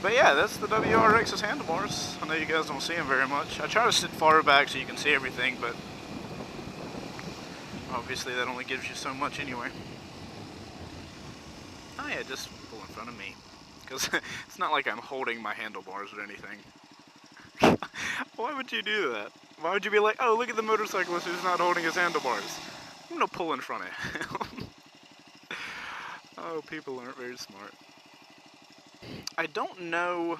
But yeah, that's the WRX's handlebars. I know you guys don't see them very much. I try to sit far back so you can see everything, but obviously that only gives you so much anyway. Oh yeah, just pull in front of me. Because it's not like I'm holding my handlebars or anything. Why would you do that? Why would you be like, oh, look at the motorcyclist who's not holding his handlebars? I'm gonna pull in front of him. Oh, people aren't very smart. I don't know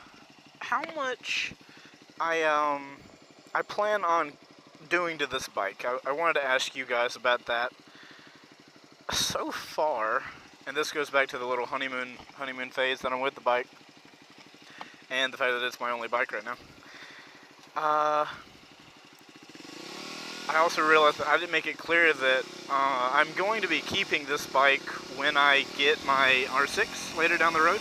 how much I plan on doing to this bike. I wanted to ask you guys about that. So far, and this goes back to the little honeymoon phase that I'm with the bike, and the fact that it's my only bike right now. I also realized that I didn't make it clear that I'm going to be keeping this bike when I get my R6 later down the road.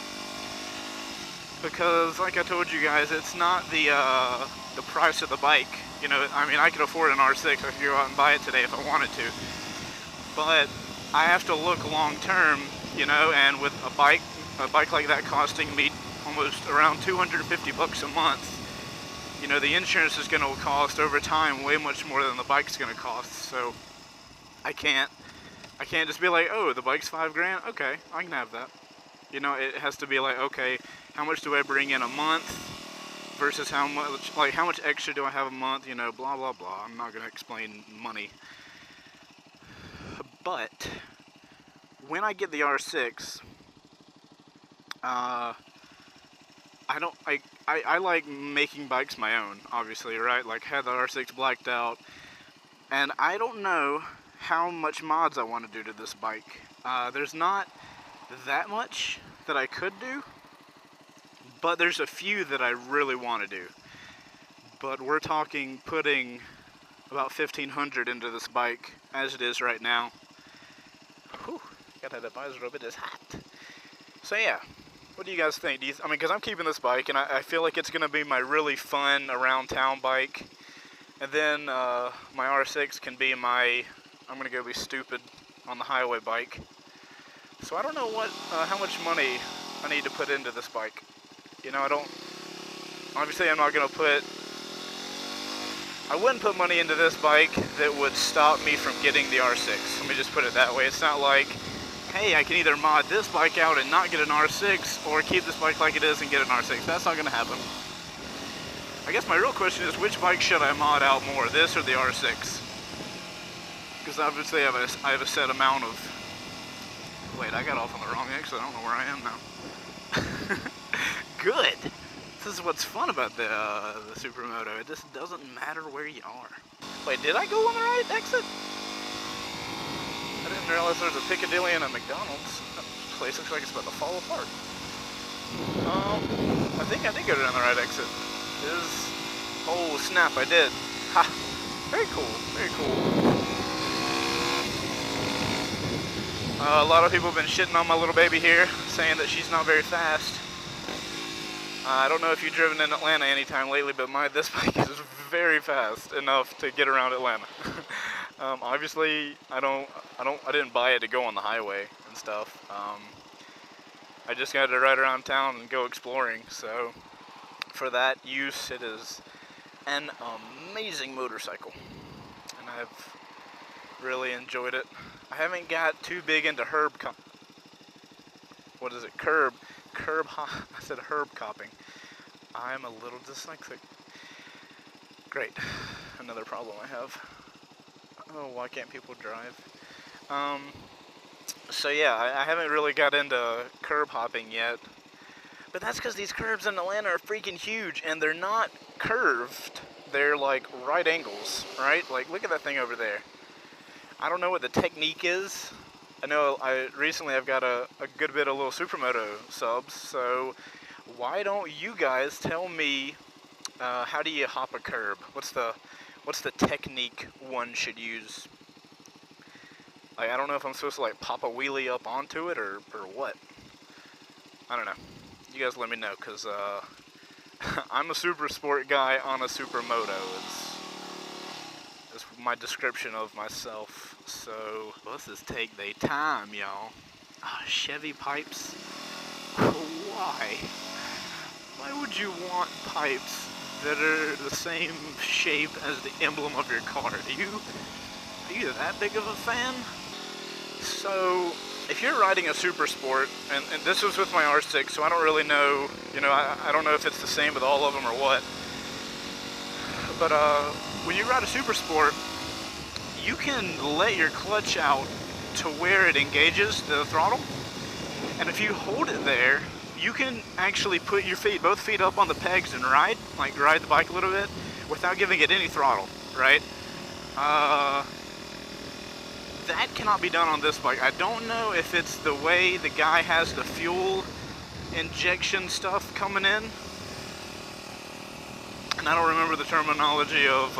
Because, like I told you guys, it's not the price of the bike. You know, I mean, I could afford an R6. I could go out and buy it today if I wanted to. But I have to look long term, you know, and with a bike like that costing me almost around 250 bucks a month, you know, the insurance is going to cost over time way much more than the bike's going to cost. So I can't just be like, oh, the bike's $5 grand. Okay, I can have that. You know, it has to be like, okay, how much do I bring in a month versus how much extra do I have a month? You know, blah blah blah. I'm not going to explain money. But when I get the R6, I like making bikes my own, obviously, right? Like, had the R6 blacked out, and I don't know how much mods I want to do to this bike. There's not that much that I could do, but there's a few that I really want to do. But we're talking putting about 1,500 into this bike as it is right now. Whew, gotta have that visor up, it is hot. So yeah, what do you guys think? I mean, because I'm keeping this bike, and I feel like it's going to be my really fun around town bike. And then my R6 can be my, I'm going to go be stupid on the highway bike. So I don't know how much money I need to put into this bike. You know, obviously I'm not going to I wouldn't put money into this bike that would stop me from getting the R6. Let me just put it that way. It's not like, hey, I can either mod this bike out and not get an R6, or keep this bike like it is and get an R6. That's not going to happen. I guess my real question is, which bike should I mod out more, this or the R6? Because obviously I have a set amount of... Wait, I got off on the wrong exit. I don't know where I am now. Good! This is what's fun about the Supermoto. It just doesn't matter where you are. Wait, did I go on the right exit? I didn't realize there was a Piccadilly and a McDonald's. That place looks like it's about to fall apart. I think I did go down the right exit. Oh snap, I did. Ha! Very cool, very cool. A lot of people have been shitting on my little baby here, saying that she's not very fast. I don't know if you've driven in Atlanta anytime lately, but this bike is very fast enough to get around Atlanta. Obviously, I didn't buy it to go on the highway and stuff. I just got to ride around town and go exploring. So, for that use, it is an amazing motorcycle, and I've really enjoyed it. I haven't got too big into herb I said herb copping. I'm a little dyslexic. Great. Another problem I have. Oh, why can't people drive? So yeah, I haven't really got into curb hopping yet. But that's because these curbs in Atlanta are freaking huge, and they're not curved. They're like right angles, right? Like, look at that thing over there. I don't know what the technique is. I know recently I've got a good bit of little Supermoto subs, so why don't you guys tell me how do you hop a curb? What's the technique one should use? Like, I don't know if I'm supposed to like pop a wheelie up onto it or what. I don't know. You guys let me know, because I'm a super sport guy on a Supermoto. It's my description of myself. So, buses take their time, y'all. Chevy pipes? Why? would you want pipes that are the same shape as the emblem of your car? Are you that big of a fan? So, if you're riding a Super Sport, and this was with my R6, so I don't really know, you know, I don't know if it's the same with all of them or what. But when you ride a Super Sport, you can let your clutch out to where it engages the throttle. And if you hold it there, you can actually put your feet, both feet up on the pegs and ride the bike a little bit without giving it any throttle, right? That cannot be done on this bike. I don't know if it's the way the guy has the fuel injection stuff coming in. And I don't remember the terminology of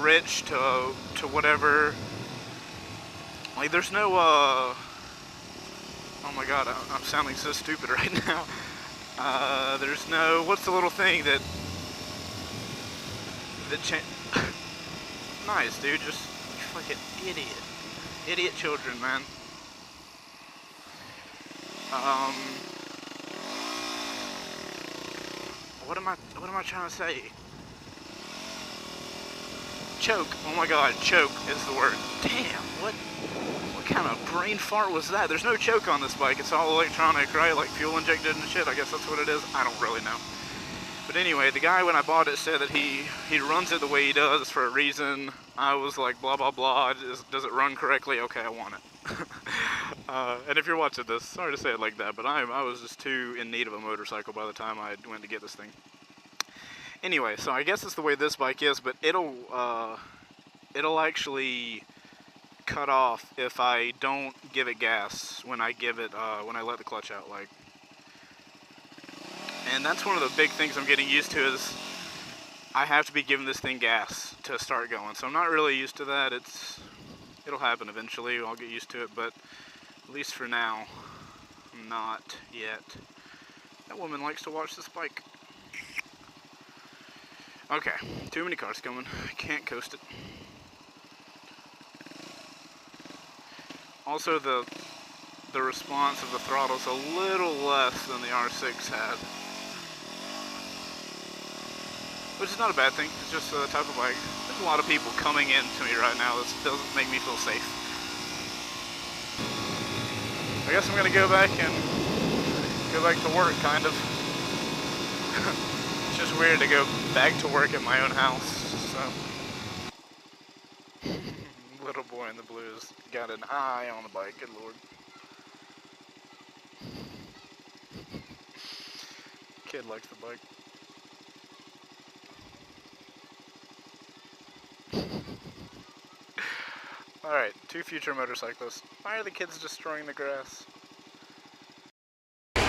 rich to whatever. Like, there's no, oh my god, I'm sounding so stupid right now. There's no, what's the little thing that nice, dude, just, you fucking idiot. Idiot children, man. What am I trying to say? Choke. Oh my god, choke is the word. Damn, what kind of brain fart was that? There's no choke on this bike. It's all electronic, right? Like fuel injected and shit. I guess that's what it is. I don't really know. But anyway, the guy when I bought it said that he runs it the way he does for a reason. I was like, blah, blah, blah. Does it run correctly? Okay, I want it. And if you're watching this, sorry to say it like that, but I was just too in need of a motorcycle by the time I went to get this thing. Anyway, so I guess it's the way this bike is, but it'll actually cut off if I don't give it gas when I when I let the clutch out, like. And that's one of the big things I'm getting used to is I have to be giving this thing gas to start going. So I'm not really used to that. It'll happen eventually. I'll get used to it, but at least for now, not yet. That woman likes to watch this bike. Okay, too many cars coming. Can't coast it. Also, the response of the throttle is a little less than the R6 had. Which is not a bad thing. It's just the type of bike. There's a lot of people coming in to me right now. This doesn't make me feel safe. I guess I'm gonna go back to work, kind of. It's just weird to go back to work at my own house, so. Little boy in the blues got an eye on the bike, good lord. Kid likes the bike. Alright, 2 future motorcyclists. Why are the kids destroying the grass? I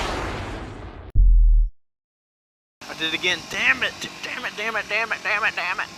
did it again. Damn it! Damn it, damn it, damn it, damn it, damn it!